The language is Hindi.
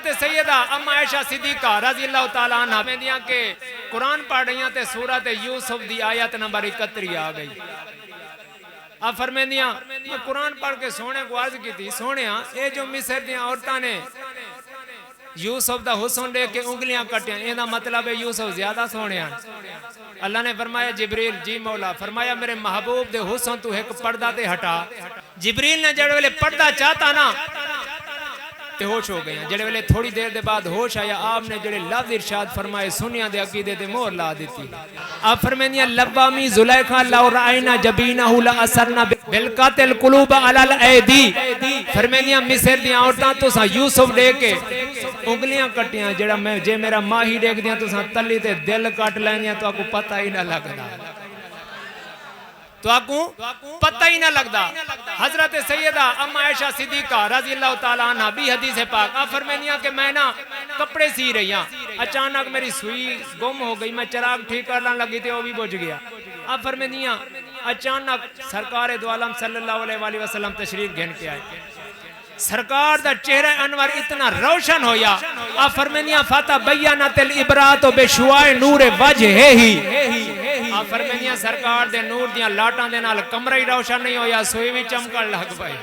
हजरत सैयदा अम्मा आयशा सिद्दीका रज़ी अल्लाह तआला अन्हा वेंदियां के कुरान पढ़ रही ते सूरत यूसुफ दी आयत नंबर 31 आ गई। अब फरमेंदियां मैं कुरान पढ़ के सोने को अर्ज की थी, सोने ये जो मिस्र दी औरतां ने यूसुफ दा हुस्न देख के उंगलियां कटियां, एदा मतलब है यूसुफ ज्यादा सोने। अल्लाह ने फरमाया जिब्रील जी मौला फरमाया मेरे महबूब दे हुस्न तू एक पर्दा ते हटा। जिब्रील ने जड़े वेले पर्दा चाहता ना ते होश हो गए। जड़े वेले थोड़ी देर दे बाद होश आया, आपने जड़े लफ्ज इरशाद फरमाए सुनिया दे अकीदे ते मोहर ला दी। आप फरमानिया लब्बामी जुलैखा लौ राइना जबीनहु ला असरना बिलकातिल कुलूब अलल ऐदी। फरमानिया मिस्र दी औरतां तुसा यूसुफ देख के उंगलियां कटियां, जड़ा मैं जे मेरा माही देख दियां तुसा तली ते दिल कट लैंदियां, तो आपको पता ही ना लगदा, तो आपको पता ही ना लगदा। हजरत सैयदा अम्मा आयशा सिद्दीका रज़ी अल्लाह तआला अन्हा भी हदीस पाक आप फरमानिया कि मैं ना कपड़े सी रही हूं, अचानक मेरी सुई गुम हो गई, मैं चिराग ठीक करने लगी तो वो भी बुझ गया। आप फरमानिया अचानक सरकार दो आलम सल्लल्लाहु अलैहि वसल्लम तशरीफ घेन के आए। सरकार दा चेहरा अनवर इतना रोशन होया। आप फरमानिया फाता बयाना तिल इबरात बेशुआए नूर वजह ही। आप फरमानिया सरकार दे नूर दियां लाटां दे नाल कमरा ही रोशन नहीं होया, सोई भी चमकण लग पई।